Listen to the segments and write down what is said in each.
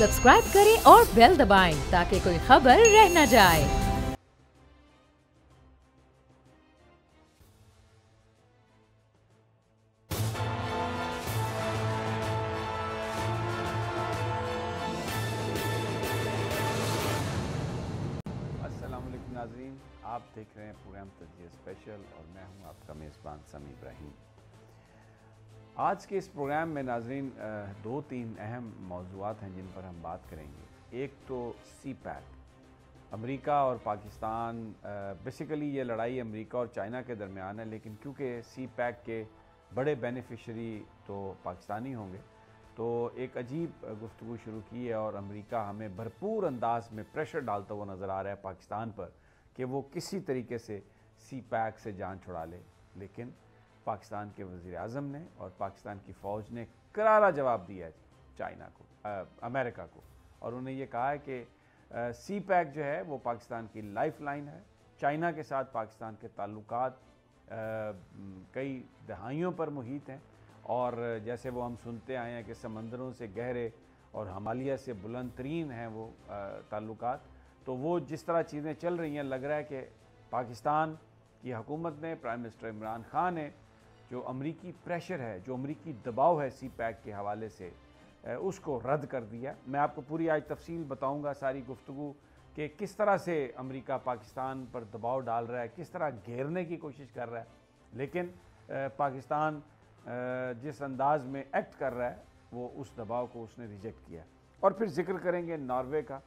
Subscribe करें और bell दबाएं ताकि कोई खबर रह न जाए। अस्सलाम वालेकुम नाज़रीन, आप देख रहे हैं प्रोग्राम तज्ज़िया स्पेशल और मैं हूं आपका मेज़बान समी इब्राहिम। आज के इस प्रोग्राम में नाज़रीन दो तीन अहम मौज़ूआत हैं जिन पर हम बात करेंगे। एक तो सी पैक, अमेरिका और पाकिस्तान, बेसिकली ये लड़ाई अमेरिका और चाइना के दरमियान है, लेकिन क्योंकि सी पैक के बड़े बेनिफिशरी तो पाकिस्तानी होंगे तो एक अजीब गुफ्तगू शुरू की है और अमेरिका हमें भरपूर अंदाज में प्रेशर डालता हुआ नज़र आ रहा है पाकिस्तान पर कि वो किसी तरीके से सी पैक से जान छुड़ा ले। लेकिन पाकिस्तान के वज़ीर आज़म ने और पाकिस्तान की फ़ौज ने करारा जवाब दिया है चाइना को, अमेरिका को, और उन्हें ये कहा है कि सी पैक जो है वो पाकिस्तान की लाइफ लाइन है। चाइना के साथ पाकिस्तान के ताल्लुकात कई दहाइयों पर मुहित हैं और जैसे वो हम सुनते आए हैं कि समंदरों से गहरे और हिमालय से बुलंद तरीन हैं वो ताल्लुकात। तो वो जिस तरह चीज़ें चल रही हैं, लग रहा है कि पाकिस्तान की हुकूमत ने, प्राइम मिनिस्टर इमरान खान ने जो अमरीकी प्रेशर है, जो अमरीकी दबाव है सी पैक के हवाले से, उसको रद्द कर दिया। मैं आपको पूरी आज तफसील बताऊंगा सारी गुफ्तगू कि किस तरह से अमेरिका पाकिस्तान पर दबाव डाल रहा है, किस तरह घेरने की कोशिश कर रहा है, लेकिन पाकिस्तान जिस अंदाज में एक्ट कर रहा है वो उस दबाव को उसने रिजेक्ट किया। और फिर जिक्र करेंगे नॉर्वे का,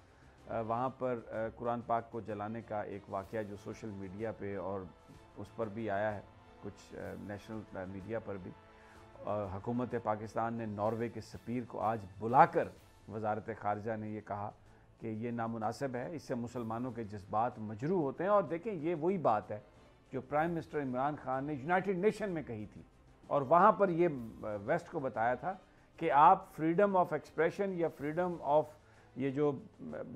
वहाँ पर कुरान पाक को जलाने का एक वाक़या जो सोशल मीडिया पे और उस पर भी आया है, कुछ नेशनल मीडिया पर भी। हुकूमत पाकिस्तान ने नॉर्वे के सफ़ीर को आज बुलाकर वज़ारत ख़ारजा ने ये कहा कि ये नामुनासिब है, इससे मुसलमानों के जज्बात मजरूह होते हैं। और देखें, ये वही बात है जो प्राइम मिनिस्टर इमरान खान ने यूनाइटेड नेशन में कही थी और वहाँ पर ये वेस्ट को बताया था कि आप फ्रीडम ऑफ एक्सप्रेशन या फ्रीडम ऑफ ये जो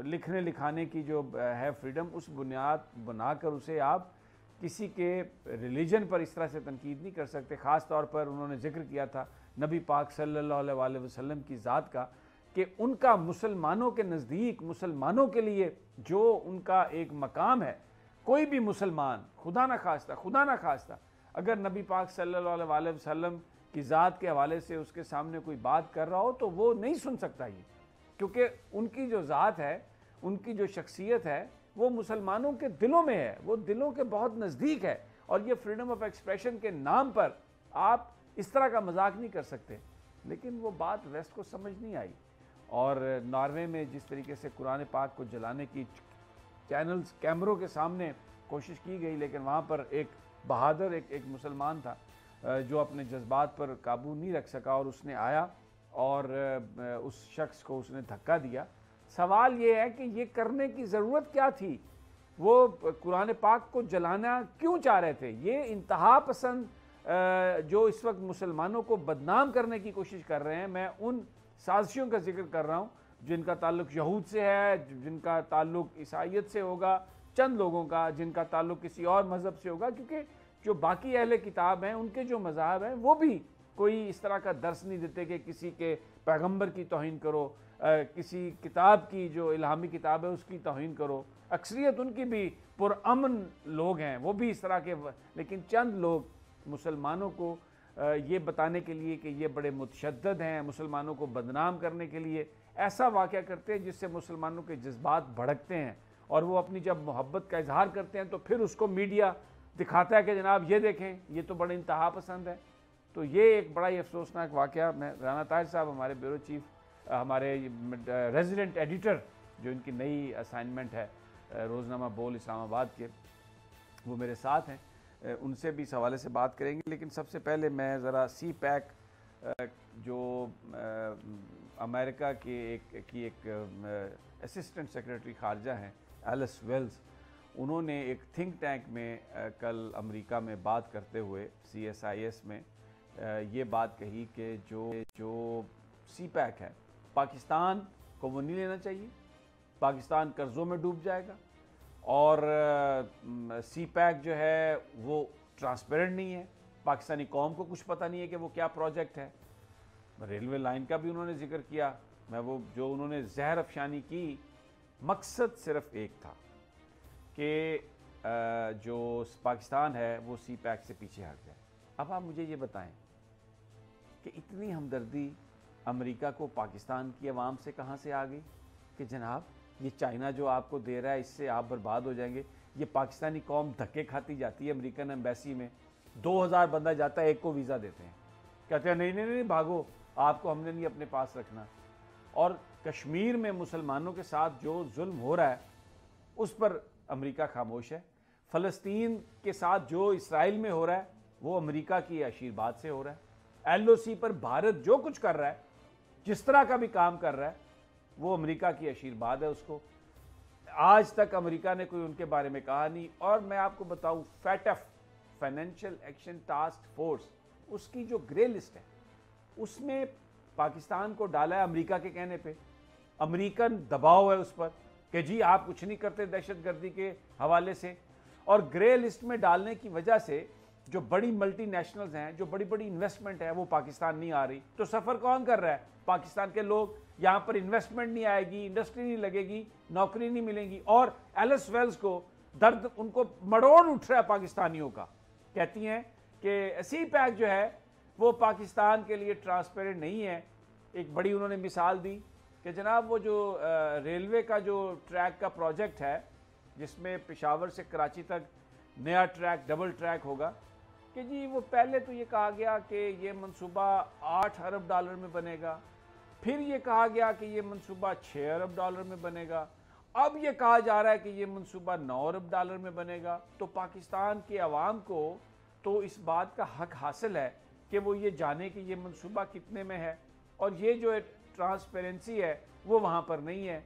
लिखने लिखाने की जो है फ्रीडम, उस बुनियाद बनाकर उसे आप किसी के रिलीजन पर इस तरह से तनकीद नहीं कर सकते। ख़ास तौर पर उन्होंने जिक्र किया था नबी पाक सल्लल्लाहु अलैहि वसल्लम की ज़ात का कि उनका मुसलमानों के नज़दीक, मुसलमानों के लिए जो उनका एक मकाम है, कोई भी मुसलमान खुदा न खास्ता अगर नबी पाक सल्लल्लाहु अलैहि वसल्लम की ज़ात के हवाले से उसके सामने कोई बात कर रहा हो तो वो नहीं सुन सकता ये, क्योंकि उनकी जो ज़ात है, उनकी जो शख्सियत है वो मुसलमानों के दिलों में है, वो दिलों के बहुत नज़दीक है। और ये फ्रीडम ऑफ एक्सप्रेशन के नाम पर आप इस तरह का मजाक नहीं कर सकते। लेकिन वो बात वेस्ट को समझ नहीं आई और नॉर्वे में जिस तरीके से कुरान पाक को जलाने की चैनल्स कैमरों के सामने कोशिश की गई, लेकिन वहाँ पर एक बहादुर एक मुसलमान था जो अपने जज्बात पर काबू नहीं रख सका और उसने आया और उस शख्स को उसने धक्का दिया। सवाल ये है कि ये करने की ज़रूरत क्या थी? वो कुरान पाक को जलाना क्यों चाह रहे थे? ये इंतहा पसंद जो इस वक्त मुसलमानों को बदनाम करने की कोशिश कर रहे हैं, मैं उन साजिशों का जिक्र कर रहा हूँ जिनका ताल्लुक यहूद से है, जिनका ताल्लुक ईसाइयत से होगा, चंद लोगों का जिनका ताल्लुक किसी और मज़हब से होगा, क्योंकि जो बाकी अहले किताब हैं उनके जो मज़ाहब हैं वो भी कोई इस तरह का दर्स नहीं देते कि किसी के पैगंबर की तौहीन करो, किसी किताब की जो इल्हामी किताब है उसकी तौहीन करो। अक्सरियत उनकी भी पुरअमन लोग हैं, वो भी इस तरह के, लेकिन चंद लोग मुसलमानों को ये बताने के लिए कि ये बड़े मुतशद्दद हैं, मुसलमानों को बदनाम करने के लिए ऐसा वाक़या करते हैं जिससे मुसलमानों के जज्बात भड़कते हैं और वो अपनी जब मोहब्बत का इजहार करते हैं तो फिर उसको मीडिया दिखाता है कि जनाब ये देखें, ये तो बड़े इंतहा पसंद है। तो ये एक बड़ा ही अफसोसनाक वाक़या। मैं राना ताहिर साहब, हमारे ब्यूरो चीफ, हमारे रेजिडेंट एडिटर जो इनकी नई असाइनमेंट है रोज़नामा बोल इस्लामाबाद के, वो मेरे साथ हैं, उनसे भी इस हवाले से बात करेंगे। लेकिन सबसे पहले मैं ज़रा सी पैक जो अमेरिका के एक असिस्टेंट सेक्रेटरी ख़ारजा हैं एलिस वेल्स, उन्होंने एक थिंक टैंक में कल अमेरिका में बात करते हुए CSIS में ये बात कही कि जो सी पैक है पाकिस्तान को वो नहीं लेना चाहिए, पाकिस्तान कर्ज़ों में डूब जाएगा और सी पैक जो है वो ट्रांसपेरेंट नहीं है, पाकिस्तानी कौम को कुछ पता नहीं है कि वो क्या प्रोजेक्ट है। रेलवे लाइन का भी उन्होंने जिक्र किया मैं वो जो उन्होंने जहर अफशानी की, मकसद सिर्फ एक था कि जो पाकिस्तान है वो सी पैक से पीछे हट जाए। अब आप मुझे ये बताएं कि इतनी हमदर्दी अमेरिका को पाकिस्तान की आवाम से कहाँ से आ गई कि जनाब ये चाइना जो आपको दे रहा है इससे आप बर्बाद हो जाएंगे। ये पाकिस्तानी कौम धक्के खाती जाती है अमेरिकन एम्बेसी में, 2000 बंदा जाता है, एक को वीज़ा देते हैं, कहते हैं नहीं नहीं नहीं भागो, आपको हमने नहीं अपने पास रखना। और कश्मीर में मुसलमानों के साथ जो जुल्म हो रहा है उस पर अमेरिका खामोश है। फ़लस्तीन के साथ जो इसराइल में हो रहा है वो अमेरिका की आशीर्वाद से हो रहा है। LOC पर भारत जो कुछ कर रहा है, जिस तरह का भी काम कर रहा है, वो अमेरिका की आशीर्वाद है उसको। आज तक अमेरिका ने कोई उनके बारे में कहा नहीं। और मैं आपको बताऊं, FATF financial action task force, उसकी जो ग्रे लिस्ट है उसमें पाकिस्तान को डाला है अमेरिका के कहने पे। अमेरिकन दबाव है उस पर कि जी आप कुछ नहीं करते दहशतगर्दी के हवाले से। और ग्रे लिस्ट में डालने की वजह से जो बड़ी मल्टीनेशनल्स हैं, जो बड़ी बड़ी इन्वेस्टमेंट है, वो पाकिस्तान नहीं आ रही। तो सफ़र कौन कर रहा है? पाकिस्तान के लोग। यहाँ पर इन्वेस्टमेंट नहीं आएगी, इंडस्ट्री नहीं लगेगी, नौकरी नहीं मिलेगी। और एलिस वेल्स को दर्द, उनको मरोड़ उठ रहा है पाकिस्तानियों का। कहती हैं कि सी पैक जो है वो पाकिस्तान के लिए ट्रांसपेरेंट नहीं है। एक बड़ी उन्होंने मिसाल दी कि जनाब वो जो रेलवे का जो ट्रैक का प्रोजेक्ट है, जिसमें पेशावर से कराची तक नया ट्रैक, डबल ट्रैक होगा, कि जी वो पहले तो ये कहा गया कि ये मंसूबा 8 अरब डॉलर में बनेगा, फिर ये कहा गया कि ये मंसूबा 6 अरब डॉलर में बनेगा, अब ये कहा जा रहा है कि ये मंसूबा 9 अरब डॉलर में बनेगा। तो पाकिस्तान के अवाम को तो इस बात का हक हासिल है कि वो ये जाने कि ये मंसूबा कितने में है। और ये जो ट्रांसपेरेंसी है वो वहाँ पर नहीं है।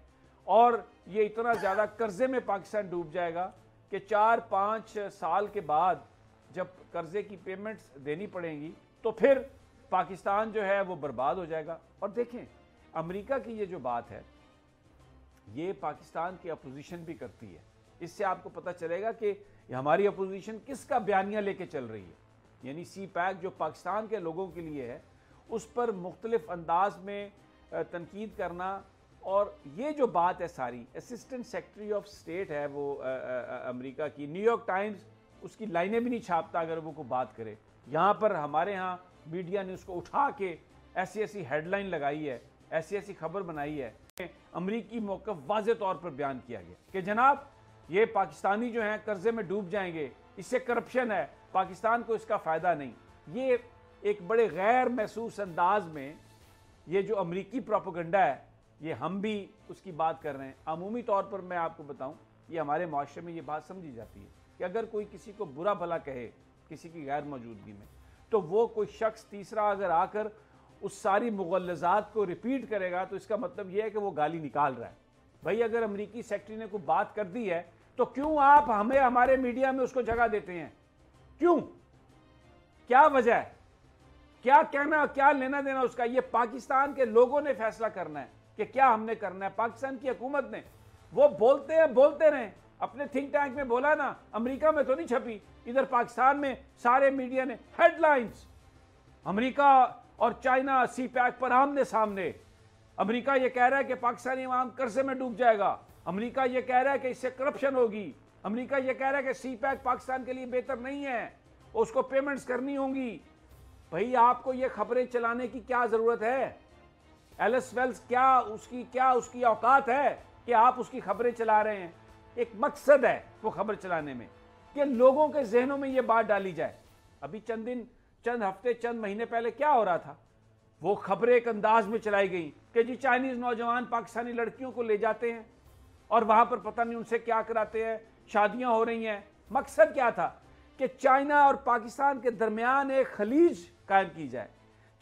और ये इतना ज़्यादा कर्जे में पाकिस्तान डूब जाएगा कि 4-5 साल के बाद जब कर्जे की पेमेंट्स देनी पड़ेंगी तो फिर पाकिस्तान जो है वो बर्बाद हो जाएगा। और देखें, अमेरिका की ये जो बात है ये पाकिस्तान की अपोजिशन भी करती है। इससे आपको पता चलेगा कि हमारी अपोजिशन किसका बयानिया लेके चल रही है। यानी सी पैक जो पाकिस्तान के लोगों के लिए है उस पर मुख्तलिफ अंदाज में तनकीद करना। और ये जो बात है सारी, असिस्टेंट सेक्रेटरी ऑफ स्टेट है वो अमेरिका की, न्यूयॉर्क टाइम्स उसकी लाइनें भी नहीं छापता अगर वो को बात करे। यहाँ पर हमारे यहाँ मीडिया ने उसको उठा के ऐसी ऐसी हेडलाइन लगाई है, ऐसी ऐसी खबर बनाई है। अमरीकी मौक़िफ़ वाज़े तौर पर बयान किया गया कि जनाब ये पाकिस्तानी जो हैं कर्जे में डूब जाएंगे, इससे करप्शन है, पाकिस्तान को इसका फ़ायदा नहीं। ये एक बड़े गैर महसूस अंदाज में ये जो अमरीकी प्रोपेगेंडा है, ये हम भी उसकी बात कर रहे हैं। अमूमी तौर पर मैं आपको बताऊं, ये हमारे माशरे में ये बात समझी जाती है कि अगर कोई किसी को बुरा भला कहे किसी की गैर मौजूदगी में, तो वो कोई शख्स तीसरा अगर आकर उस सारी मुगल्लज़ात को रिपीट करेगा तो इसका मतलब ये है कि वो गाली निकाल रहा है। भाई अगर अमरीकी सेक्रेटरी ने कोई बात कर दी है तो क्यों आप हमें हमारे मीडिया में उसको जगह देते हैं? क्यों? क्या वजह है? क्या कहना, क्या लेना देना उसका? ये पाकिस्तान के लोगों ने फैसला करना है कि क्या हमने करना है। पाकिस्तान की हुकूमत ने, वो बोलते हैं, बोलते रहे। अपने थिंक टैंक में बोला ना, अमेरिका में तो नहीं छपी, इधर पाकिस्तान में सारे मीडिया ने हेडलाइंस, अमेरिका और चाइना सी पैक पर आमने सामने। अमेरिका ये कह रहा है कि पाकिस्तानी अवाम कर्जे में डूब जाएगा, अमेरिका ये कह रहा है कि इससे करप्शन होगी, अमेरिका ये कह रहा है कि सी पैक पाकिस्तान के लिए बेहतर नहीं है, उसको पेमेंट्स करनी होंगी। भाई आपको ये खबरें चलाने की क्या जरूरत है? एलिस वेल्स क्या उसकी औकात है कि आप उसकी खबरें चला रहे हैं? एक मकसद है वो खबर चलाने में कि लोगों के जहनों में ये बात डाली जाए। अभी चंद दिन, चंद हफ्ते, चंद महीने पहले क्या हो रहा था? वो खबरें एक अंदाज में चलाई गई कि जी चाइनीज नौजवान पाकिस्तानी लड़कियों को ले जाते हैं और वहां पर पता नहीं उनसे क्या कराते हैं, शादियां हो रही हैं। मकसद क्या था? कि चाइना और पाकिस्तान के दरमियान एक खलीज कायम की जाए।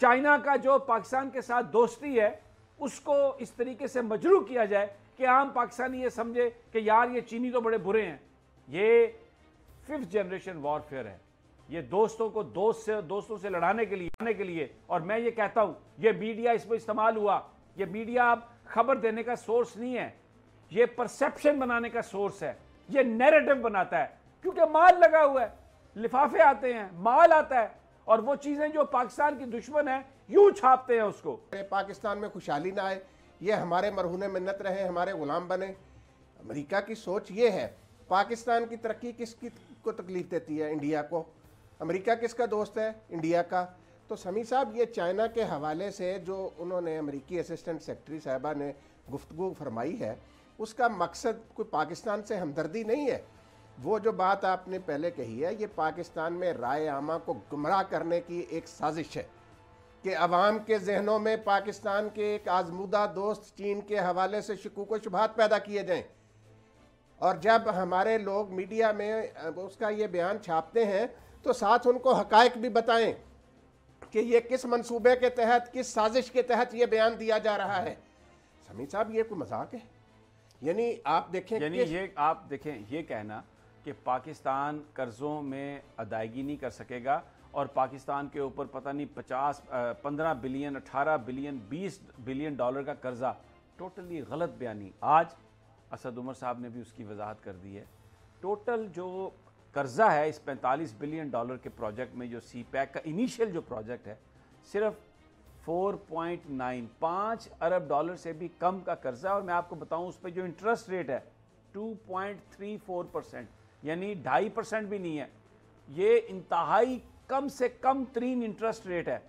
चाइना का जो पाकिस्तान के साथ दोस्ती है उसको इस तरीके से मजरू किया जाए कि आम पाकिस्तानी ये समझे कि यार ये चीनी तो बड़े बुरे हैं। ये 5th जनरेशन वॉरफेयर है। ये दोस्तों को दोस्तों से लड़ाने के लिए। और मैं ये कहता हूं, ये मीडिया इसमें इस्तेमाल हुआ। ये मीडिया अब खबर देने का सोर्स नहीं है, ये परसेप्शन बनाने का सोर्स है। ये नैरेटिव बनाता है क्योंकि माल लगा हुआ है, लिफाफे आते हैं, माल आता है और वो चीजें जो पाकिस्तान की दुश्मन है यूं छापते हैं उसको। पाकिस्तान में खुशहाली ना आए, ये हमारे मरहूने मिन्नत रहे, हमारे गुलाम बने। अमेरिका की सोच ये है, पाकिस्तान की तरक्की किसकी को तकलीफ देती है? इंडिया को। अमेरिका किसका दोस्त है? इंडिया का। तो समी साहब, ये चाइना के हवाले से जो उन्होंने अमेरिकी असिस्टेंट सेक्रेटरी साहबा ने गुफ्तगू फरमाई है, उसका मकसद कोई पाकिस्तान से हमदर्दी नहीं है। वो जो बात आपने पहले कही है, ये पाकिस्तान में राय आमा को गुमराह करने की एक साजिश है कि अवाम के जहनों में पाकिस्तान के एक आजमूदा दोस्त चीन के हवाले से शकूक व शुबहात पैदा किए जाएं। और जब हमारे लोग मीडिया में उसका ये बयान छापते हैं तो साथ उनको हकायक भी बताएं कि ये किस मंसूबे के तहत, किस साजिश के तहत ये बयान दिया जा रहा है। समी साहब, ये कोई मजाक है? यानी आप देखें, यानी ये आप देखें, ये कहना कि पाकिस्तान कर्ज़ों में अदायगी नहीं कर सकेगा और पाकिस्तान के ऊपर पता नहीं 15 बिलियन, 18 बिलियन, 20 बिलियन डॉलर का कर्जा, टोटली गलत बयानी। आज असद उमर साहब ने भी उसकी वजाहत कर दी है। टोटल जो कर्जा है इस 45 बिलियन डॉलर के प्रोजेक्ट में, जो सी पैक का इनिशियल जो प्रोजेक्ट है, सिर्फ 4.95 अरब डॉलर से भी कम का कर्जा। और मैं आपको बताऊं, उस पर जो इंटरेस्ट रेट है 2.34%, यानी 2.5% भी नहीं है। ये इंतहाई कम से कम तरीन इंटरेस्ट रेट है।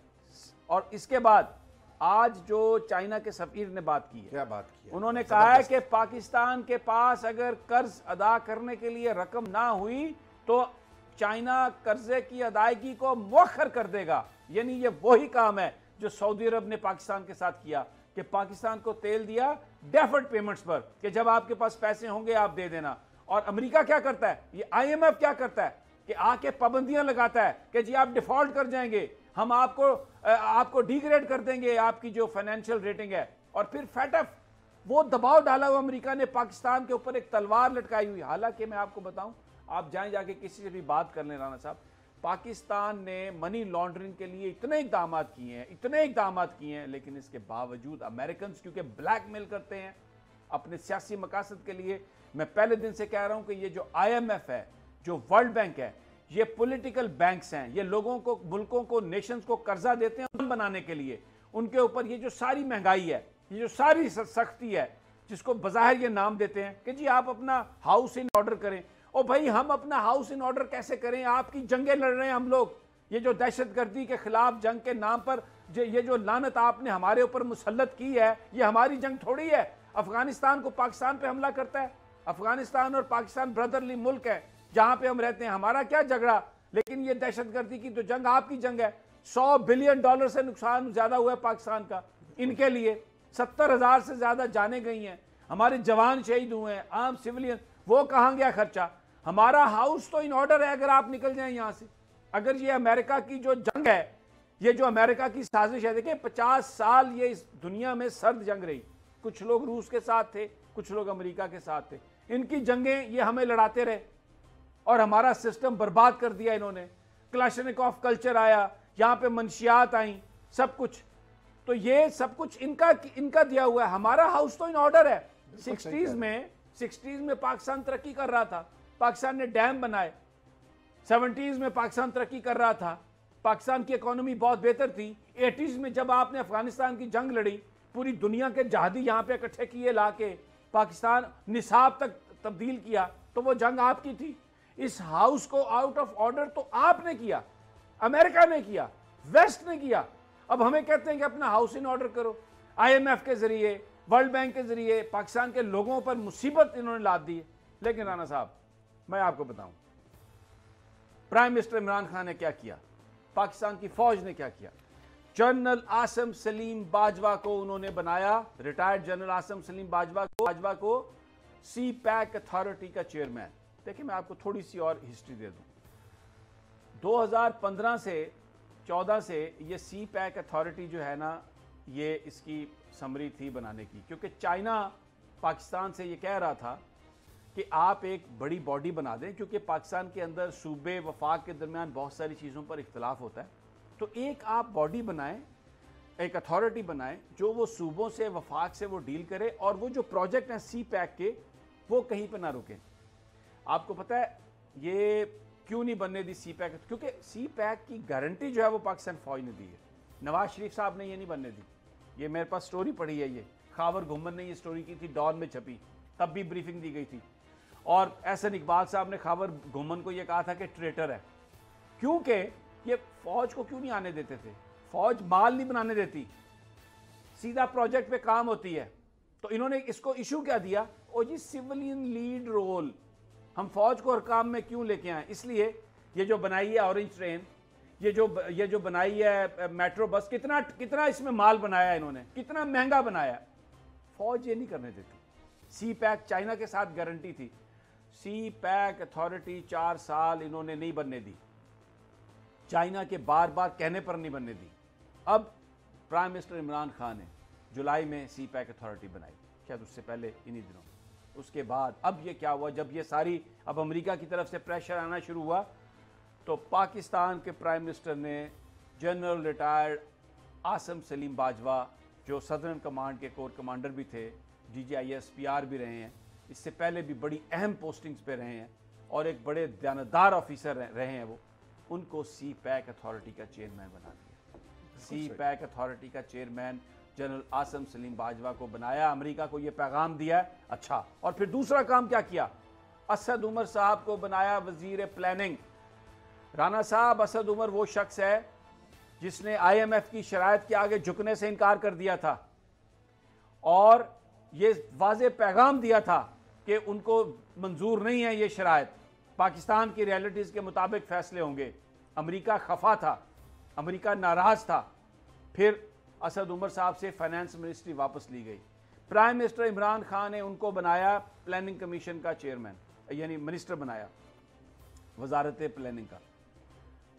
और इसके बाद आज जो चाइना के सफीर ने बात की है, क्या बात की है? उन्होंने कहा है कि पाकिस्तान के पास अगर कर्ज अदा करने के लिए रकम ना हुई तो चाइना कर्जे की अदायगी को मुअख्खर कर देगा। यानी ये वही काम है जो सऊदी अरब ने पाकिस्तान के साथ किया कि पाकिस्तान को तेल दिया डेफर्ड पेमेंट्स पर कि जब आपके पास पैसे होंगे आप दे देना। और अमेरिका क्या करता है, ये IMF क्या करता है कि आके पाबंदियां लगाता है कि जी आप डिफॉल्ट कर जाएंगे, हम आपको डिग्रेड कर देंगे आपकी जो फाइनेंशियल रेटिंग है। और फिर फैटफ वो दबाव डाला हुआ अमेरिका ने पाकिस्तान के ऊपर, एक तलवार लटकाई हुई। हालांकि मैं आपको बताऊं, आप जाके किसी से भी बात कर लें राना साहब, पाकिस्तान ने मनी लॉन्ड्रिंग के लिए इतने इकदाम किए हैं, लेकिन इसके बावजूद अमेरिकन क्योंकि ब्लैकमेल करते हैं अपने सियासी मकासद के लिए। मैं पहले दिन से कह रहा हूं कि ये जो IMF है, जो वर्ल्ड बैंक है, ये पॉलिटिकल बैंक्स हैं। ये लोगों को, मुल्कों को, नेशंस को कर्जा देते हैं बनाने के लिए। उनके ऊपर ये जो सारी महंगाई है, ये जो सारी सख्ती है, जिसको बज़ाहिर ये नाम देते हैं कि जी आप अपना हाउस इन ऑर्डर करें। और भाई हम अपना हाउस इन ऑर्डर कैसे करें? आपकी जंगें लड़ रहे हैं हम लोग। ये जो दहशतगर्दी के खिलाफ जंग के नाम पर ये जो लानत आपने हमारे ऊपर मुसल्लत की है, ये हमारी जंग थोड़ी है। अफगानिस्तान को पाकिस्तान पे हमला करता है। अफगानिस्तान और पाकिस्तान ब्रदरली मुल्क है जहां पे हम रहते हैं, हमारा क्या झगड़ा? लेकिन ये दहशतगर्दी की तो जंग आपकी जंग है। 100 बिलियन डॉलर से नुकसान ज्यादा हुआ है पाकिस्तान का इनके लिए। 70,000 से ज्यादा जाने गई हैं, हमारे जवान शहीद हुए हैं, आम सिविलियन। वो कहां गया खर्चा? हमारा हाउस तो इन ऑर्डर है। अगर आप निकल जाएं यहां से, अगर ये अमेरिका की जो जंग है, ये जो अमेरिका की साजिश है, देखिए 50 साल ये इस दुनिया में सर्द जंग रही। कुछ लोग रूस के साथ थे, कुछ लोग अमेरिका के साथ थे। इनकी जंगें ये हमें लड़ाते रहे और हमारा सिस्टम बर्बाद कर दिया इन्होंने। क्लाशनिकोव कल्चर आया, यहाँ पे मंशियात आई, सब कुछ। तो ये सब कुछ इनका दिया हुआ है। हमारा हाउस तो इन ऑर्डर है। 60s में पाकिस्तान तरक्की कर रहा था, पाकिस्तान ने डैम बनाए। 70s में पाकिस्तान तरक्की कर रहा था, पाकिस्तान की इकोनॉमी बहुत बेहतर थी। 80s में जब आपने अफगानिस्तान की जंग लड़ी, पूरी दुनिया के जहादी यहाँ पे इकट्ठे किए, लाके पाकिस्तान निसाब तक तब्दील किया, तो वो जंग आपकी थी। इस हाउस को आउट ऑफ ऑर्डर तो आपने किया, अमेरिका ने किया, वेस्ट ने किया। अब हमें कहते हैं कि अपना हाउस इन ऑर्डर करो। IMF के जरिए, वर्ल्ड बैंक के जरिए पाकिस्तान के लोगों पर मुसीबत इन्होंने लाद दी है। लेकिन राना साहब, मैं आपको बताऊं, प्राइम मिनिस्टर इमरान खान ने क्या किया, पाकिस्तान की फौज ने क्या किया। जनरल आसिम सलीम बाजवा को उन्होंने बनाया, रिटायर्ड जनरल आसिम सलीम बाजवा को सी पैक अथॉरिटी का चेयरमैन। देखिए मैं आपको थोड़ी सी और हिस्ट्री दे दूं। 2015 से 14 से ये सी पैक अथॉरिटी जो है ना, ये इसकी समरी थी बनाने की, क्योंकि चाइना पाकिस्तान से ये कह रहा था कि आप एक बड़ी बॉडी बना दें, क्योंकि पाकिस्तान के अंदर सूबे वफाक के दरमियान बहुत सारी चीज़ों पर इख्तलाफ होता है। तो एक आप बॉडी बनाएं, एक अथॉरिटी बनाएं जो वो सूबों से, वफाक से वो डील करे, और वो जो प्रोजेक्ट हैं सी पैक के, वो कहीं पर ना रुकें। आपको पता है ये क्यों नहीं बनने दी सी पैक? क्योंकि सी पैक की गारंटी जो है वो पाकिस्तान फौज ने दी है, नवाज शरीफ साहब ने ये नहीं बनने दी। ये मेरे पास स्टोरी पड़ी है, ये खावर घुमन ने ये स्टोरी की थी, डॉन में छपी, तब भी ब्रीफिंग दी गई थी। और एहसन इकबाल साहब ने खावर घुमन को ये कहा था कि ट्रेटर है, क्योंकि ये फौज को क्यों नहीं आने देते थे, फौज माल नहीं बनाने देती, सीधा प्रोजेक्ट पे काम होती है। तो इन्होंने इसको इशू क्या दिया, ओ जी सिविलियन लीड रोल, हम फौज को हर काम में क्यों लेके आए। इसलिए ये जो बनाई है ऑरेंज ट्रेन, ये जो बनाई है मेट्रो बस, कितना इसमें माल बनाया इन्होंने, कितना महंगा बनाया, फौज ये नहीं करने देती। सी पैक चाइना के साथ गारंटी थी, सी पैक अथॉरिटी 4 साल इन्होंने नहीं बनने दी, चाइना के बार बार कहने पर नहीं बनने दी। अब प्राइम मिनिस्टर इमरान खान ने जुलाई में सी पैक अथॉरिटी बनाई, शायद उससे पहले इन्हीं दिनों। उसके बाद अब ये क्या हुआ, जब ये सारी अब अमेरिका की तरफ से प्रेशर आना शुरू हुआ, तो पाकिस्तान के प्राइम मिनिस्टर ने जनरल रिटायर्ड आसिम सलीम बाजवा, जो सदर्न कमांड के कोर कमांडर भी थे, DGIS PR भी रहे हैं, इससे पहले भी बड़ी अहम पोस्टिंग्स पे रहे हैं और एक बड़े दयानतदार ऑफिसर रहे हैं, वो उनको सी पैक अथॉरिटी का चेयरमैन बना दिया। सी पैक अथॉरिटी का चेयरमैन जनरल आसिम सलीम बाजवा को बनाया, अमेरिका को यह पैगाम दिया। अच्छा, और फिर दूसरा काम क्या किया, असद उमर साहब को बनाया वजीर प्लानिंग। राना साहब, असद उमर वो शख्स है जिसने IMF की शराइत के आगे झुकने से इनकार कर दिया था और ये वाज़े पैगाम दिया था कि उनको मंजूर नहीं है ये शराइत, पाकिस्तान की रियलिटीज़ के मुताबिक फैसले होंगे। अमेरिका खफा था, अमेरिका नाराज़ था। फिर असद उमर साहब से फाइनेंस मिनिस्ट्री वापस ली गई। प्राइम मिनिस्टर इमरान खान ने उनको बनाया प्लानिंग कमीशन का चेयरमैन, यानी मिनिस्टर बनाया वजारत प्लानिंग का।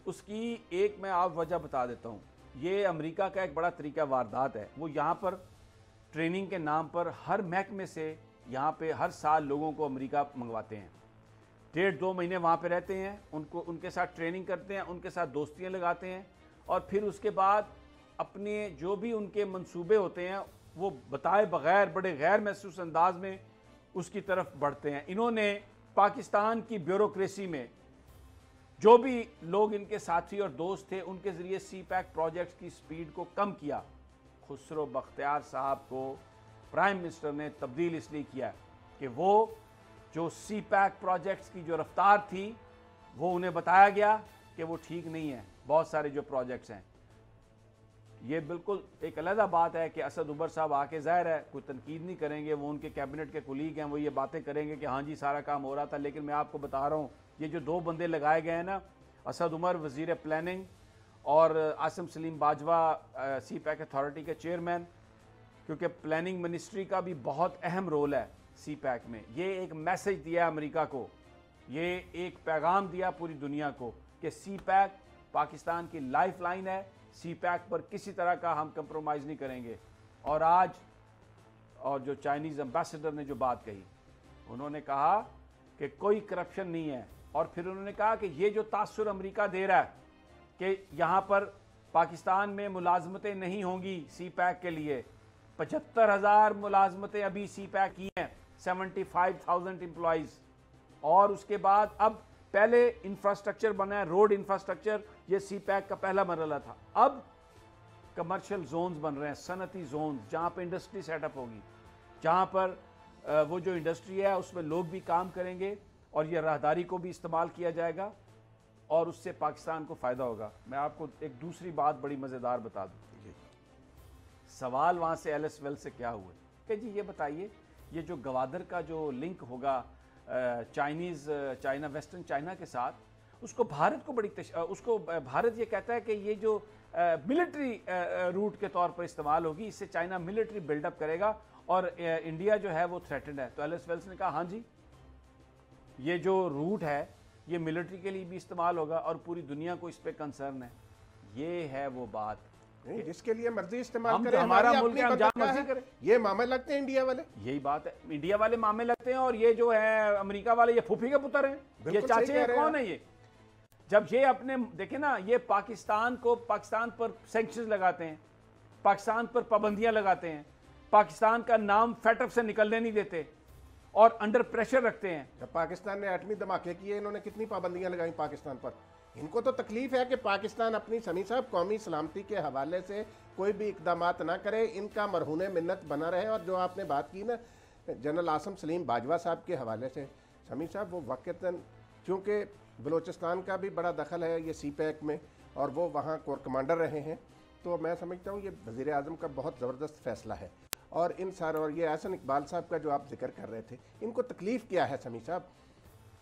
उसकी एक मैं आप वजह बता देता हूँ, ये अमेरिका का एक बड़ा तरीका वारदात है। वो यहाँ पर ट्रेनिंग के नाम पर हर महकमे से यहाँ पे हर साल लोगों को अमेरिका मंगवाते हैं, 1.5-2 महीने वहाँ पे रहते हैं, उनके साथ ट्रेनिंग करते हैं, उनके साथ दोस्तियाँ लगाते हैं और फिर उसके बाद अपने जो भी उनके मंसूबे होते हैं वो बताए बगैर बड़े गैर महसूस अंदाज में उसकी तरफ बढ़ते हैं। इन्होंने पाकिस्तान की ब्यूरोक्रेसी में जो भी लोग इनके साथी और दोस्त थे, उनके ज़रिए सी पैक प्रोजेक्ट्स की स्पीड को कम किया। खुसरो बख्तियार साहब को प्राइम मिनिस्टर ने तब्दील इसलिए किया कि वो जो सी पैक प्रोजेक्ट्स की जो रफ्तार थी वो उन्हें बताया गया कि वो ठीक नहीं है। बहुत सारे जो प्रोजेक्ट्स हैं, ये बिल्कुल एक अलग बात है कि असद उमर साहब आके, ज़ाहिर है कोई तनकीद नहीं करेंगे, वो उनके कैबिनेट के कुलीग हैं, वो ये बातें करेंगे कि हाँ जी सारा काम हो रहा था। लेकिन मैं आपको बता रहा हूँ, ये जो 2 बंदे लगाए गए हैं ना, असद उमर वज़ीर प्लानिंग और आसिम सलीम बाजवा सी पैक अथॉरिटी के चेयरमैन, क्योंकि प्लानिंग मिनिस्ट्री का भी बहुत अहम रोल है सी पैक में। ये एक मैसेज दिया अमेरिका को, ये एक पैगाम दिया पूरी दुनिया को कि सी पैक पाकिस्तान की लाइफ लाइन है, सी पैक पर किसी तरह का हम कंप्रोमाइज़ नहीं करेंगे। और आज और जो चाइनीज़ एम्बेसडर ने जो बात कही, उन्होंने कहा कि कोई करप्शन नहीं है, और फिर उन्होंने कहा कि ये जो तासुर अमेरिका दे रहा है कि यहाँ पर पाकिस्तान में मुलाजमतें नहीं होंगी सी पैक के लिए, 75,000 मुलाजमतें अभी सी पैक की हैं, 75,000 एम्प्लॉइज़। और उसके बाद अब पहले इंफ्रास्ट्रक्चर बना है, रोड इंफ्रास्ट्रक्चर, ये सी पैक का पहला मरहला था। अब कमर्शियल जोन्स बन रहे हैं, सनती जोन्स, जहाँ पर इंडस्ट्री सेटअप होगी, जहाँ पर वो जो इंडस्ट्री है उसमें लोग भी काम करेंगे और ये राहदारी को भी इस्तेमाल किया जाएगा और उससे पाकिस्तान को फ़ायदा होगा। मैं आपको एक दूसरी बात बड़ी मज़ेदार बता दूँ। सवाल वहाँ से एलिस वेल्स से क्या हुए कि जी ये बताइए, ये जो गवादर का जो लिंक होगा चाइना वेस्टर्न चाइना के साथ, उसको भारत को उसको भारत ये कहता है कि ये जो मिलिट्री रूट के तौर पर इस्तेमाल होगी, इससे चाइना मिलिट्री बिल्डअप करेगा और इंडिया जो है वो थ्रेटेंड है। तो एलिस वेल्स ने कहा हाँ जी, ये जो रूट है ये मिलिट्री के लिए भी इस्तेमाल होगा और पूरी दुनिया को इस पे कंसर्न है। ये है वो बात, जिसके लिए मर्जी इस्तेमाल करें, हमारा मुल्क है, हम जहाँ मर्जी करें। ये मामे लगते हैं इंडिया वाले, यही बात है, इंडिया वाले मामे लगते हैं और ये जो है अमेरिका वाले, ये फूफी के पुत्र हैं, ये चाचे हैं। कौन है ये? जब ये अपने देखे ना, ये पाकिस्तान पर सैंक्शंस लगाते हैं, पाकिस्तान पर पाबंदियां लगाते हैं, पाकिस्तान का नाम फैटअप से निकलने नहीं देते और अंडर प्रेशर रखते हैं। जब पाकिस्तान ने एटमी धमाके किए, इन्होंने कितनी पाबंदियां लगाई पाकिस्तान पर। इनको तो तकलीफ है कि पाकिस्तान अपनी समी साहब कौमी सलामती के हवाले से कोई भी इकदामात ना करे, इनका मरहून मिन्नत बना रहे। और जो आपने बात की ना जनरल आसम सलीम बाजवा साहब के हवाले से, शमी साहब वो वाक़तन चूँकि बलूचिस्तान का भी बड़ा दखल है ये CPEC में और वो वहाँ कोर कमांडर रहे हैं, तो मैं समझता हूँ ये वज़ीर आज़म का बहुत ज़बरदस्त फ़ैसला है। और इन सारे, और ये एहसन इकबाल साहब का जो आप जिक्र कर रहे थे, इनको तकलीफ़ क्या है शमी साहब?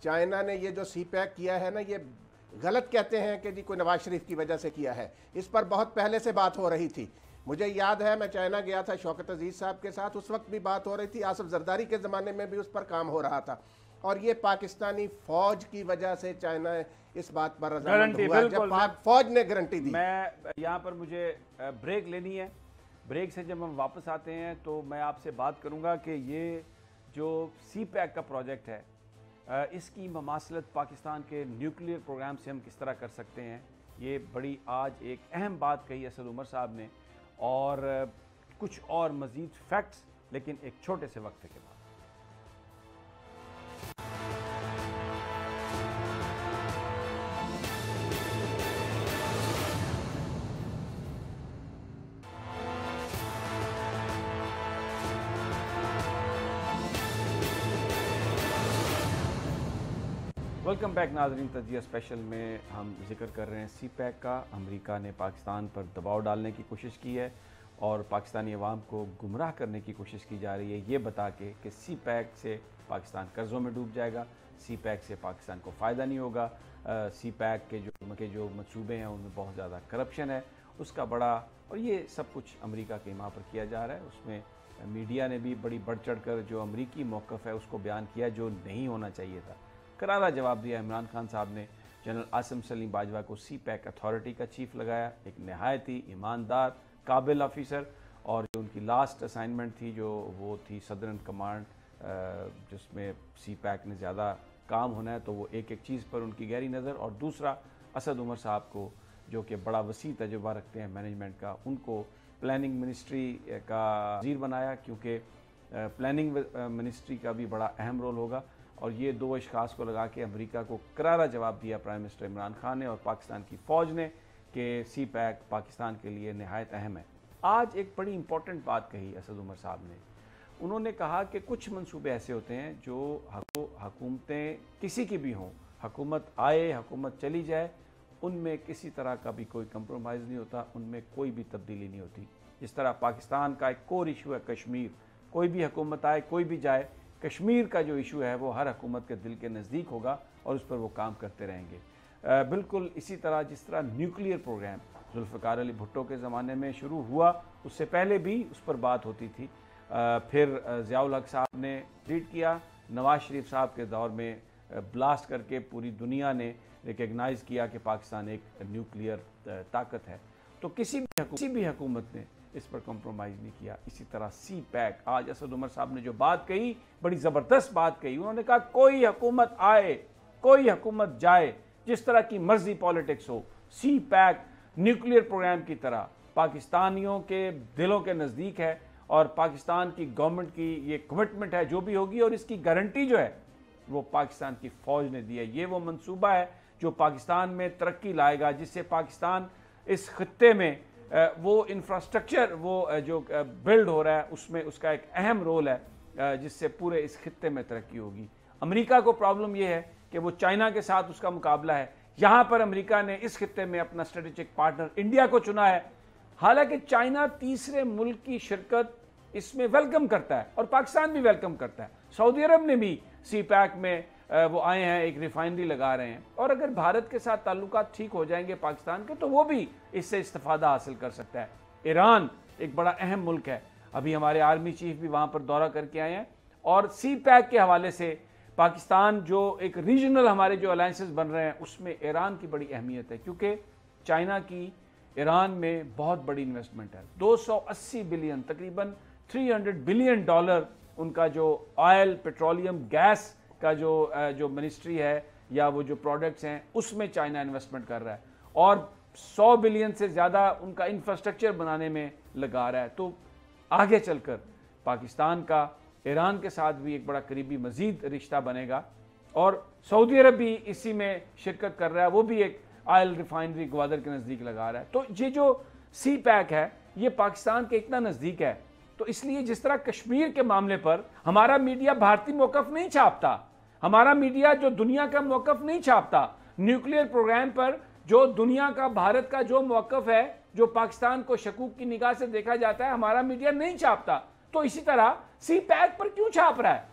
चाइना ने ये जो CPEC किया है ना, ये गलत कहते हैं कि जी कोई नवाज शरीफ की वजह से किया है। इस पर बहुत पहले से बात हो रही थी। मुझे याद है मैं चाइना गया था शौकत अजीज़ साहब के साथ, उस वक्त भी बात हो रही थी, आसिफ जरदारी के ज़माने में भी उस पर काम हो रहा था। और ये पाकिस्तानी फ़ौज की वजह से चाइना इस बात पर रज़ामंद हुआ जब पाक फ़ौज ने गारंटी दी। मैं यहाँ पर मुझे ब्रेक लेनी है। ब्रेक से जब हम वापस आते हैं तो मैं आपसे बात करूँगा कि ये जो CPEC का प्रोजेक्ट है, इसकी ममासलत पाकिस्तान के न्यूक्लियर प्रोग्राम से हम किस तरह कर सकते हैं। ये बड़ी आज एक अहम बात कही असद उमर साहब ने, और कुछ और मज़ीद फैक्ट्स, लेकिन एक छोटे से वक्त के बाद। वेलकम बैक नाज़रीन। तजिया स्पेशल में हम जिक्र कर रहे हैं CPEC का। अमेरिका ने पाकिस्तान पर दबाव डालने की कोशिश की है और पाकिस्तानी अवाम को गुमराह करने की कोशिश की जा रही है, ये बता के कि CPEC से पाकिस्तान कर्ज़ों में डूब जाएगा, CPEC से पाकिस्तान को फ़ायदा नहीं होगा, CPEC के जो मंसूबे हैं उनमें बहुत ज़्यादा करप्शन है, उसका बड़ा, और ये सब कुछ अमेरिका के वहाँ पर किया जा रहा है। उसमें मीडिया ने भी बड़ी बढ़ चढ़ कर जो अमरीकी मौक़िफ़ है उसको बयान किया, जो नहीं होना चाहिए था। करारा जवाब दिया इमरान खान साहब ने। जनरल आसिम सलीम बाजवा को CPEC अथॉरिटी का चीफ लगाया, एक नहायत ही ईमानदार काबिल ऑफिसर, और जो उनकी लास्ट असाइनमेंट थी जो वो थी सदर्न कमांड, जिसमें CPEC ने ज़्यादा काम होना है, तो वो एक एक चीज़ पर उनकी गहरी नज़र। और दूसरा असद उमर साहब को, जो कि बड़ा वसी तजुर्बा रखते हैं मैनेजमेंट का, उनको प्लानिंग मिनिस्ट्री का वज़ीर बनाया, क्योंकि प्लानिंग मिनिस्ट्री का भी बड़ा अहम रोल होगा। और ये दो अशखास को लगा के अमेरिका को करारा जवाब दिया प्राइम मिनिस्टर इमरान खान ने और पाकिस्तान की फ़ौज ने कि CPEC पाकिस्तान के लिए नहायत अहम है। आज एक बड़ी इंपॉर्टेंट बात कही असद उमर साहब ने। उन्होंने कहा कि कुछ मंसूबे ऐसे होते हैं जो हुकूमतें किसी की भी हों, हुकूमत आए हुकूमत चली जाए, उनमें किसी तरह का भी कोई कंप्रोमाइज़ नहीं होता, उनमें कोई भी तब्दीली नहीं होती। जिस तरह पाकिस्तान का एक कोर इशू है कश्मीर, कोई भी हुकूमत आए कोई भी जाए, कश्मीर का जो इशू है वो हर हुकूमत के दिल के नज़दीक होगा और उस पर वो काम करते रहेंगे। बिल्कुल इसी तरह जिस तरह न्यूक्लियर प्रोग्राम जुल्फ़िकार अली भुट्टो के ज़माने में शुरू हुआ, उससे पहले भी उस पर बात होती थी, फिर ज़ियाउल हक साहब ने लीड किया, नवाज शरीफ साहब के दौर में ब्लास्ट करके पूरी दुनिया ने रिकग्नाइज़ किया कि पाकिस्तान एक न्यूक्लियर ताकत है। तो किसी भी हुकूमत ने इस पर कॉम्प्रोमाइज़ नहीं किया। इसी तरह CPEC, आज असद उमर साहब ने जो बात कही, बड़ी ज़बरदस्त बात कही। उन्होंने कहा कोई हुकूमत आए कोई हुकूमत जाए, जिस तरह की मर्जी पॉलिटिक्स हो, CPEC न्यूक्लियर प्रोग्राम की तरह पाकिस्तानियों के दिलों के नज़दीक है और पाकिस्तान की गवर्नमेंट की ये कमिटमेंट है जो भी होगी, और इसकी गारंटी जो है वो पाकिस्तान की फ़ौज ने दी है। ये वो मंसूबा है जो पाकिस्तान में तरक्की लाएगा, जिससे पाकिस्तान इस खत्ते में वो इंफ्रास्ट्रक्चर वो जो बिल्ड हो रहा है उसमें उसका एक अहम रोल है, जिससे पूरे इस खत्ते में तरक्की होगी। अमेरिका को प्रॉब्लम ये है कि वो चाइना के साथ उसका मुकाबला है। यहाँ पर अमेरिका ने इस खत्ते में अपना स्ट्रेटेजिक पार्टनर इंडिया को चुना है। हालांकि चाइना तीसरे मुल्क की शिरकत इसमें वेलकम करता है और पाकिस्तान भी वेलकम करता है। सऊदी अरब ने भी CPEC में वो आए हैं, एक रिफाइनरी लगा रहे हैं, और अगर भारत के साथ ताल्लुकात ठीक हो जाएंगे पाकिस्तान के, तो वो भी इससे इस्तेफादा हासिल कर सकता है। ईरान एक बड़ा अहम मुल्क है, अभी हमारे आर्मी चीफ भी वहाँ पर दौरा करके आए हैं, और CPEC के हवाले से पाकिस्तान जो एक रीजनल हमारे जो अलायंसेस बन रहे हैं उसमें ईरान की बड़ी अहमियत है, क्योंकि चाइना की ईरान में बहुत बड़ी इन्वेस्टमेंट है। 280 बिलियन, तकरीबन $300 बिलियन उनका जो ऑयल पेट्रोलियम गैस का जो मिनिस्ट्री है या वो जो प्रोडक्ट्स हैं उसमें चाइना इन्वेस्टमेंट कर रहा है, और 100 बिलियन से ज़्यादा उनका इंफ्रास्ट्रक्चर बनाने में लगा रहा है। तो आगे चलकर पाकिस्तान का ईरान के साथ भी एक बड़ा करीबी मज़ीद रिश्ता बनेगा, और सऊदी अरब भी इसी में शिरकत कर रहा है, वो भी एक ऑयल रिफाइनरी ग्वादर के नज़दीक लगा रहा है। तो ये जो CPEC है ये पाकिस्तान के इतना नज़दीक है। तो इसलिए जिस तरह कश्मीर के मामले पर हमारा मीडिया भारतीय मौक़िफ़ नहीं छापता, हमारा मीडिया जो दुनिया का मौक़िफ़ नहीं छापता, न्यूक्लियर प्रोग्राम पर जो दुनिया का, भारत का जो मौक़िफ़ है, जो पाकिस्तान को शकूक की निगाह से देखा जाता है, हमारा मीडिया नहीं छापता। तो इसी तरह सी पैक पर क्यों छाप रहा है?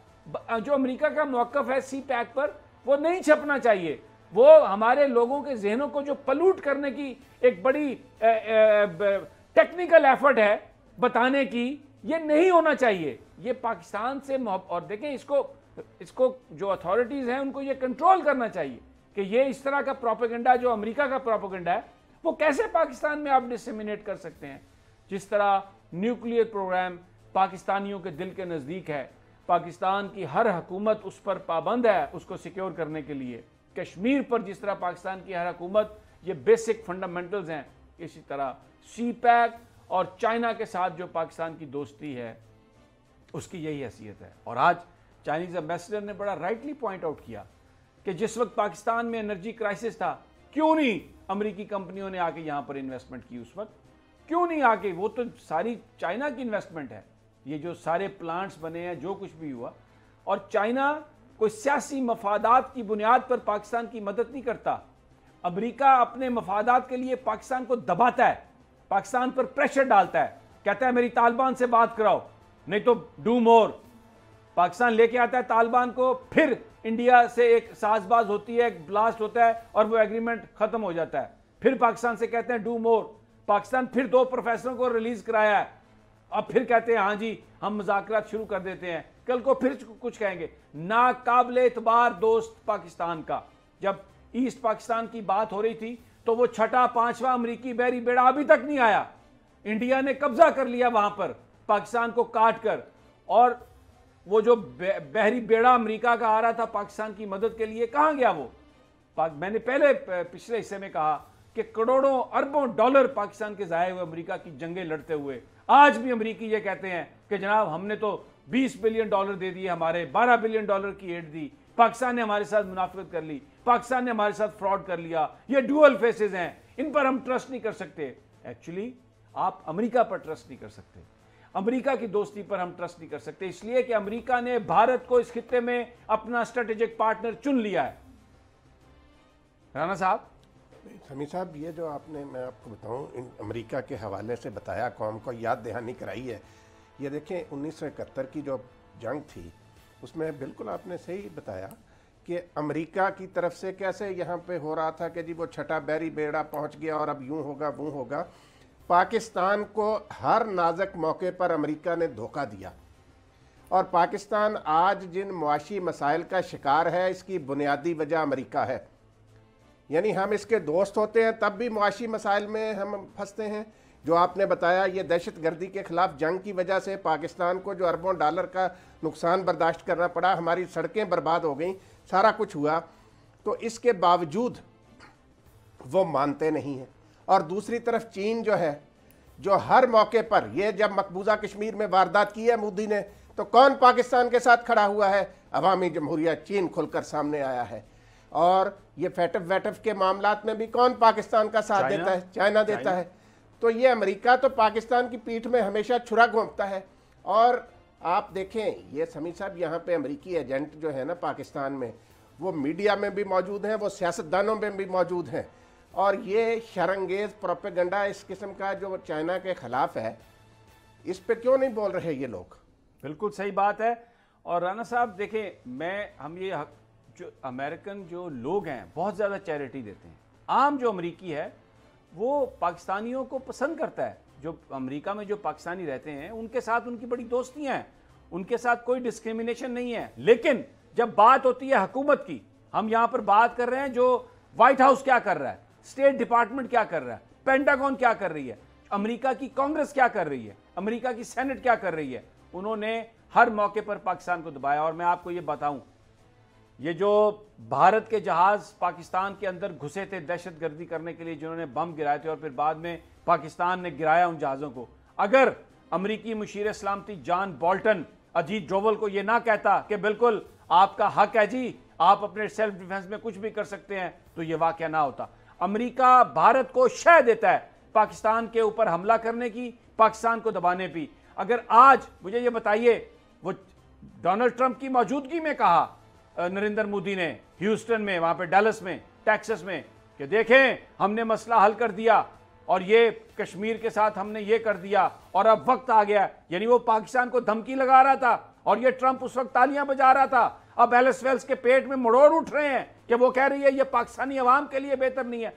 जो अमेरिका का मौक़िफ़ है सी पैक पर, वो नहीं छपना चाहिए। वो हमारे लोगों के जहनों को जो पलूट करने की एक बड़ी टेक्निकल एफर्ट है बताने की, ये नहीं होना चाहिए। ये पाकिस्तान से और देखें, इसको जो अथॉरिटीज़ हैं उनको ये कंट्रोल करना चाहिए कि ये इस तरह का प्रोपेगेंडा, जो अमेरिका का प्रोपेगेंडा है, वो कैसे पाकिस्तान में आप डिसेमिनेट कर सकते हैं। जिस तरह न्यूक्लियर प्रोग्राम पाकिस्तानियों के दिल के नज़दीक है, पाकिस्तान की हर हुकूमत उस पर पाबंद है उसको सिक्योर करने के लिए। कश्मीर पर जिस तरह पाकिस्तान की हर हुकूमत, ये बेसिक फंडामेंटल्स हैं, इसी तरह सी पैक और चाइना के साथ जो पाकिस्तान की दोस्ती है उसकी यही हैसियत है। और आज चाइनीज़ एम्बेसडर ने बड़ा राइटली पॉइंट आउट किया कि जिस वक्त पाकिस्तान में एनर्जी क्राइसिस था, क्यों नहीं अमेरिकी कंपनियों ने आके यहाँ पर इन्वेस्टमेंट की? उस वक्त क्यों नहीं आके? वो तो सारी चाइना की इन्वेस्टमेंट है, ये जो सारे प्लांट्स बने हैं, जो कुछ भी हुआ। और चाइना कोई सियासी मफादात की बुनियाद पर पाकिस्तान की मदद नहीं करता। अमेरिका अपने मफादात के लिए पाकिस्तान को दबाता है, पाकिस्तान पर प्रेशर डालता है, कहता है मेरी तालिबान से बात कराओ, नहीं तो डू मोर। पाकिस्तान लेके आता है तालिबान को, फिर इंडिया से एक साजबाज होती है, एक ब्लास्ट होता है और वो एग्रीमेंट खत्म हो जाता है। फिर पाकिस्तान से कहते हैं डू मोर। पाकिस्तान फिर 2 प्रोफेसरों को रिलीज कराया है, अब फिर कहते हैं हाँ जी हम मुज़ाकरात शुरू कर देते हैं, कल को फिर कुछ कहेंगे। नाकाबिले एतबार दोस्त पाकिस्तान का। जब ईस्ट पाकिस्तान की बात हो रही थी तो वो 6वां 5वां अमरीकी बहरी बेड़ा अभी तक नहीं आया। इंडिया ने कब्जा कर लिया वहां पर पाकिस्तान को काट कर, और वो जो बहरी बेड़ा अमेरिका का आ रहा था पाकिस्तान की मदद के लिए, कहां गया वो? मैंने पहले पिछले हिस्से में कहा कि करोड़ों अरबों डॉलर पाकिस्तान के जाए हुए अमेरिका की जंगें लड़ते हुए। आज भी अमेरिकी ये कहते हैं कि जनाब हमने तो 20 बिलियन डॉलर दे दिए, हमारे 12 बिलियन डॉलर की एड दी, पाकिस्तान ने हमारे साथ मुनाफिकत कर ली, पाकिस्तान ने हमारे साथ फ्रॉड कर लिया, ये ड्यूअल फेसेस हैं, इन पर हम ट्रस्ट नहीं कर सकते। एक्चुअली आप अमेरिका पर ट्रस्ट नहीं कर सकते, अमेरिका की दोस्ती पर हम ट्रस्ट नहीं कर सकते, इसलिए कि अमेरिका ने भारत को इस खित्ते में अपना स्ट्रेटेजिक पार्टनर चुन लिया है। राणा साहब। समी साहब, ये जो आपने, मैं आपको बताऊं, इन अमेरिका के हवाले से बताया, कौम को याद दहानी कराई है। ये देखें 1971 की जो जंग थी उसमें बिल्कुल आपने सही बताया कि अमेरिका की तरफ से कैसे यहाँ पे हो रहा था कि जी वो 6वां बहरी बेड़ा पहुँच गया और अब यूँ होगा वो होगा। पाकिस्तान को हर नाजुक मौके पर अमेरिका ने धोखा दिया, और पाकिस्तान आज जिन मुआशी मसाइल का शिकार है इसकी बुनियादी वजह अमेरिका है। यानी हम इसके दोस्त होते हैं तब भी मुआशी मसाइल में हम फंसते हैं। जो आपने बताया, ये दहशतगर्दी के खिलाफ जंग की वजह से पाकिस्तान को जो अरबों डॉलर का नुकसान बर्दाश्त करना पड़ा, हमारी सड़कें बर्बाद हो गई, सारा कुछ हुआ, तो इसके बावजूद वो मानते नहीं हैं। और दूसरी तरफ चीन जो है, जो हर मौके पर, ये जब मकबूजा कश्मीर में वारदात की है मोदी ने, तो कौन पाकिस्तान के साथ खड़ा हुआ है? अवामी जमहूरिया चीन खुलकर सामने आया है। और ये फैटफ वैटफ के मामलात में भी कौन पाकिस्तान का साथ देता है? चाइना देता है। तो ये अमेरिका तो पाकिस्तान की पीठ में हमेशा छुरा घोंपता है। और आप देखें, ये समी साहब, यहाँ पे अमेरिकी एजेंट जो है ना पाकिस्तान में, वो मीडिया में भी मौजूद हैं, वो सियासतदानों में भी मौजूद हैं, और ये शरंगेज प्रोपेगेंडा इस किस्म का जो चाइना के खिलाफ है, इस पे क्यों नहीं बोल रहे ये लोग? बिल्कुल सही बात है। और राणा साहब देखें, हम ये जो अमेरिकन जो लोग हैं बहुत ज़्यादा चैरिटी देते हैं। आम जो अमरीकी है वो पाकिस्तानियों को पसंद करता है। जो अमेरिका में जो पाकिस्तानी रहते हैं उनके साथ उनकी बड़ी दोस्तियां हैं, उनके साथ कोई डिस्क्रिमिनेशन नहीं है। लेकिन जब बात होती है हुकूमत की, हम यहाँ पर बात कर रहे हैं जो व्हाइट हाउस क्या कर रहा है, स्टेट डिपार्टमेंट क्या कर रहा है, पेंटागन क्या कर रही है, अमेरिका की कांग्रेस क्या कर रही है, अमेरिका की सेनेट क्या कर रही है, उन्होंने हर मौके पर पाकिस्तान को दबाया। और मैं आपको ये बताऊं, ये जो भारत के जहाज पाकिस्तान के अंदर घुसे थे दहशतगर्दी करने के लिए, जिन्होंने बम गिराए थे और फिर बाद में पाकिस्तान ने गिराया उन जहाज़ों को, अगर अमरीकी मुशीर सलामती जॉन बोल्टन अजीत डोवल को ये ना कहता कि बिल्कुल आपका हक है जी, आप अपने सेल्फ डिफेंस में कुछ भी कर सकते हैं, तो ये वाकया ना होता। अमेरिका भारत को शय देता है पाकिस्तान के ऊपर हमला करने की, पाकिस्तान को दबाने पे। अगर आज मुझे ये बताइए, वो डोनाल्ड ट्रंप की मौजूदगी में कहा नरेंद्र मोदी ने ह्यूस्टन में, वहां पे डैलस में, टेक्सास में, कि देखें हमने मसला हल कर दिया और ये कश्मीर के साथ हमने ये कर दिया और अब वक्त आ गया। यानी वो पाकिस्तान को धमकी लगा रहा था और ये ट्रंप उस वक्त तालियां बजा रहा था। अब एलिस वेल्स के पेट में मरोड़ उठ रहे हैं कि वो कह रही है ये पाकिस्तानी अवाम के लिए बेहतर नहीं है।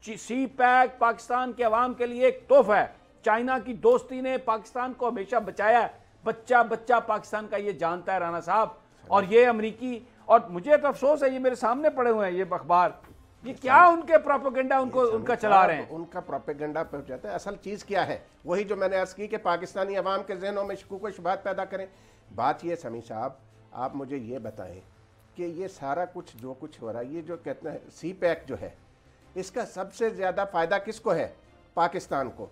सी पैक पाकिस्तान के अवाम के लिए एक तोहफा है। चाइना की दोस्ती ने पाकिस्तान को हमेशा बचाया है। बच्चा बच्चा पाकिस्तान का ये जानता है राना साहब। और ये अमरीकी, और मुझे तो अफसोस है, ये मेरे सामने पड़े हुए हैं ये अखबार, ये क्या उनके प्रोपेगेंडा उनका चला रहे हैं। उनका प्रोपेगेंडा पहुंच जाता है। असल चीज क्या है, वही जो मैंने अर्ज की कि पाकिस्तानी अवाम के जहनों में शकूक व शुबहात पैदा करें। बात ये समी साहब, आप मुझे ये बताएं कि ये सारा कुछ जो कुछ हो रहा है, ये जो कहते हैं सी पैक जो है, इसका सबसे ज़्यादा फ़ायदा किसको है? पाकिस्तान को।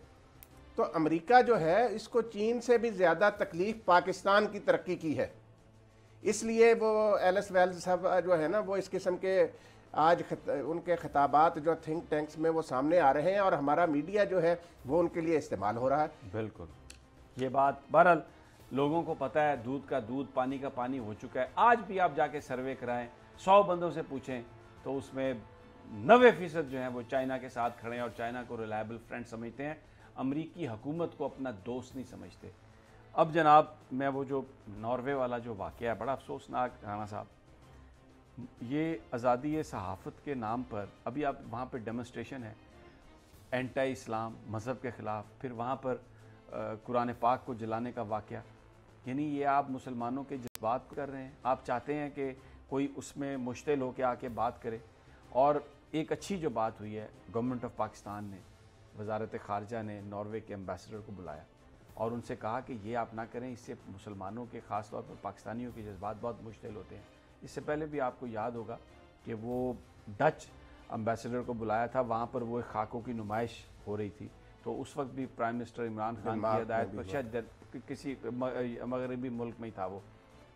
तो अमेरिका जो है, इसको चीन से भी ज़्यादा तकलीफ पाकिस्तान की तरक्की की है। इसलिए वो एलिस वेल्स सब जो है ना, वो इस किस्म के आज उनके खिताबात जो थिंक टैंक्स में वो सामने आ रहे हैं और हमारा मीडिया जो है वो उनके लिए इस्तेमाल हो रहा है। बिल्कुल, ये बात बहरहाल लोगों को पता है। दूध का दूध, पानी का पानी हो चुका है। आज भी आप जाके सर्वे कराएं, 100 बंदों से पूछें तो उसमें 90% जो है वो चाइना के साथ खड़े हैं और चाइना को रिलायबल फ्रेंड समझते हैं, अमरीकी हुकूमत को अपना दोस्त नहीं समझते। अब जनाब, मैं वो जो नॉर्वे वाला जो वाक़या है, बड़ा अफसोसनाक राना साहब, ये आज़ादी सहाफ़त के नाम पर अभी आप वहाँ पर डेमोन्स्ट्रेशन है एंटी इस्लाम मज़हब के ख़िलाफ़, फिर वहाँ पर कुरान पाक को जलाने का वाक़या। यानी ये आप मुसलमानों के जज्बात कर रहे हैं। आप चाहते हैं कि कोई उसमें मुश्तिल हो के आके बात करे। और एक अच्छी जो बात हुई है, गवर्नमेंट ऑफ पाकिस्तान ने, वजारत ख़ारजा ने नॉर्वे के एम्बेसडर को बुलाया और उनसे कहा कि ये आप ना करें, इससे मुसलमानों के ख़ास तौर पर पाकिस्तानियों के जज्बात बहुत मुश्तिल होते हैं। इससे पहले भी आपको याद होगा कि वो डच एम्बेसडर को बुलाया था, वहाँ पर वो खाकों की नुमाइश हो रही थी। तो उस वक्त भी प्राइम मिनिस्टर इमरान खान की हिदायत पर, शायद किसी मगरबी मुल्क में ही था वो,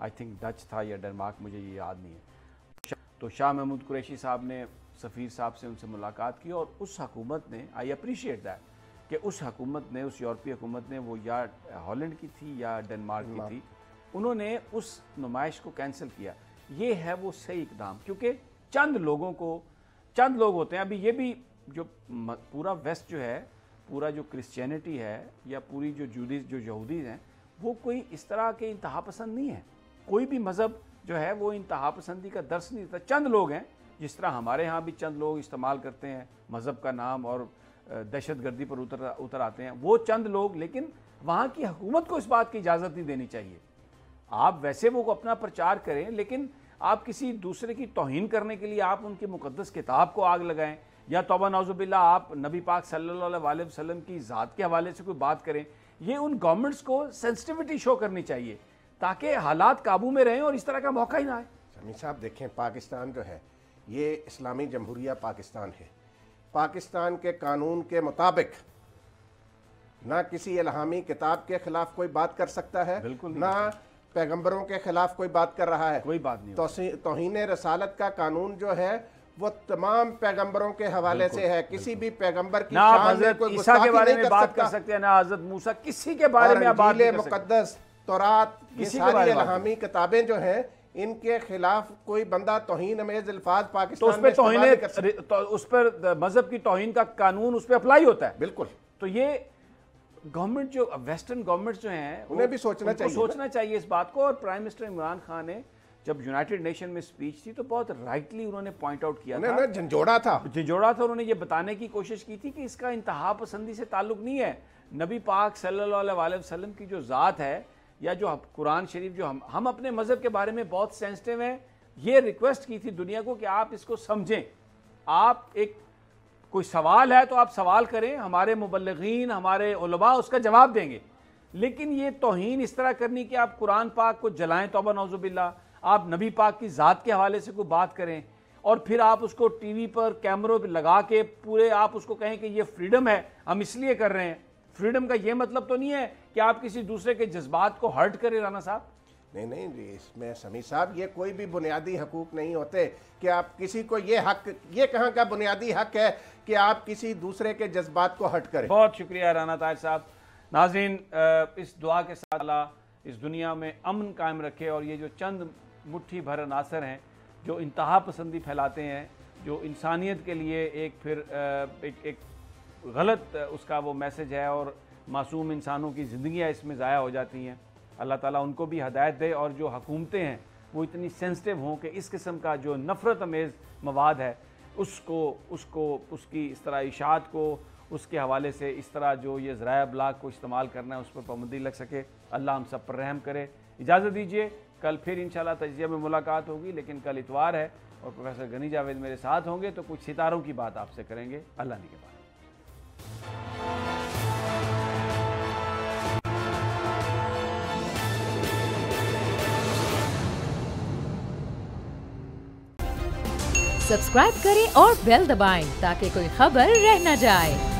आई थिंक डच था या डेनमार्क, मुझे ये याद नहीं है। तो शाह महमूद कुरैशी साहब ने सफ़ीर साहब से उनसे मुलाकात की और उस हुकूमत ने, आई अप्रीशिएट दैट, कि उस हुकूमत ने, उस यूरोपीय हुकूमत ने, वो या हॉलैंड की थी या डेनमार्क की थी, उन्होंने उस नुमाइश को कैंसिल किया। ये है वो सही इकदाम, क्योंकि चंद लोग होते हैं। अभी ये भी जो पूरा वेस्ट जो है, पूरा जो क्रिश्चियनिटी है या पूरी जो यहूदी हैं, वो कोई इस तरह के इंतहा पसंद नहीं है। कोई भी मज़हब जो है वो इंतहा पसंदी का दर्स नहीं देता। चंद लोग हैं, जिस तरह हमारे यहाँ भी चंद लोग इस्तेमाल करते हैं मज़हब का नाम और दहशत गर्दी पर उतर आते हैं, वो चंद लोग। लेकिन वहाँ की हुकूमत को इस बात की इजाज़त नहीं देनी चाहिए। आप वैसे वो अपना प्रचार करें, लेकिन आप किसी दूसरे की तौहीन करने के लिए आप उनकी मुक़द्दस किताब को आग लगाएं, या तौबा नौज़ुबिल्लाह आप नबी पाक सल्लल्लाहु अलैहि वसल्लम की ज़ात के हवाले से कोई बात करें। ये उन गवर्नमेंट्स को सेंसिटिविटी शो करनी चाहिए ताकि हालात काबू में रहें और इस तरह का मौका ही ना आए। समी साहब देखें, पाकिस्तान जो है ये इस्लामी जमहूरिया पाकिस्तान है। पाकिस्तान के कानून के मुताबिक ना किसी इल्हामी किताब के खिलाफ कोई बात कर सकता है, बिल्कुल ना पैगंबरों के खिलाफ कोई बात कर रहा है। कोई बात नहीं। तौहीन रसालत का कानून जो है वो तमाम पैगंबरों के हवाले से है। किसी भी पैगंबर की शान में कोई ईसा के बारे में बात कर सकते हैं, ना हज़रत मूसा, किसी के बारे में बात नहीं कर सकते। मुकद्दस, तौरात, ये सारी इल्हामी किताबें जो हैं, इनके खिलाफ कोई बंदा तौहीन अमेज़ अल्फाज पाकिस्तान में इस्तेमाल नहीं कर सकता। तो उस पर मजहब की तौहीन का कानून उस पर अप्लाई होता है। बिल्कुल। तो ये गवर्नमेंट जो वेस्टर्न गवर्नमेंट जो हैं, उन्हें भी सोचना चाहिए इस बात को। और प्राइम मिनिस्टर इमरान खान ने जब यूनाइटेड नेशन में स्पीच थी तो बहुत राइटली उन्होंने पॉइंट आउट किया था, झंझोड़ा था। उन्होंने ये बताने की कोशिश की थी कि इसका इंतहा पसंदी से ताल्लुक नहीं है। नबी पाक सल्लल्लाहु अलैहि वसल्लम की जो ज़ात है या जो कुरान शरीफ, जो हम अपने मज़हब के बारे में बहुत सेंसिटिव हैं, ये रिक्वेस्ट की थी दुनिया को कि आप इसको समझें। आप कोई सवाल है तो आप सवाल करें, हमारे मुबल्लिगीन, हमारे उलमा उसका जवाब देंगे। लेकिन ये तौहीन इस तरह करनी कि आप कुरान पाक को जलाएं, तौबा नौज़ुबिल्लाह, आप नबी पाक की ज़ात के हवाले से कोई बात करें और फिर आप उसको टीवी पर कैमरों पर लगा के पूरे आप उसको कहें कि ये फ्रीडम है, हम इसलिए कर रहे हैं। फ्रीडम का ये मतलब तो नहीं है कि आप किसी दूसरे के जज्बात को हर्ट करें राना साहब। नहीं, इसमें समी साहब ये कोई भी बुनियादी हकूक नहीं होते कि आप किसी को ये हक, ये कहाँ का बुनियादी हक है कि आप किसी दूसरे के जज्बात को हर्ट करें। बहुत शुक्रिया राना ताज साहब। नाज़रीन, इस दुआ के साथ अल्लाह इस दुनिया में अमन कायम रखे और ये जो चंद मुट्ठी भर अनासर हैं जो इंतहा पसंदी फैलाते हैं, जो इंसानियत के लिए एक गलत उसका वो मैसेज है और मासूम इंसानों की ज़िंदगियाँ इसमें ज़ाया हो जाती हैं, अल्लाह ताला उनको भी हदायत दे और जो हुकूमतें हैं वो इतनी सेंसिटिव हों कि इस किस्म का जो नफ़रत अमेज़ मवाद है उसकी इस तरह इशात को उसके हवाले से इस तरह जो ये ज़राया अबलाग को इस्तेमाल करना है उस पर पाबंदी लग सके। अल्लाह हम सब पर रहम करे। इजाज़त दीजिए, कल फिर इंशाल्लाह तजिया में मुलाकात होगी, लेकिन कल इतवार है और प्रोफेसर गनी जावेद मेरे साथ होंगे तो कुछ सितारों की बात आपसे करेंगे। अल्लाह ने के बाद सब्सक्राइब करें और बेल दबाएं ताकि कोई खबर रह न जाए।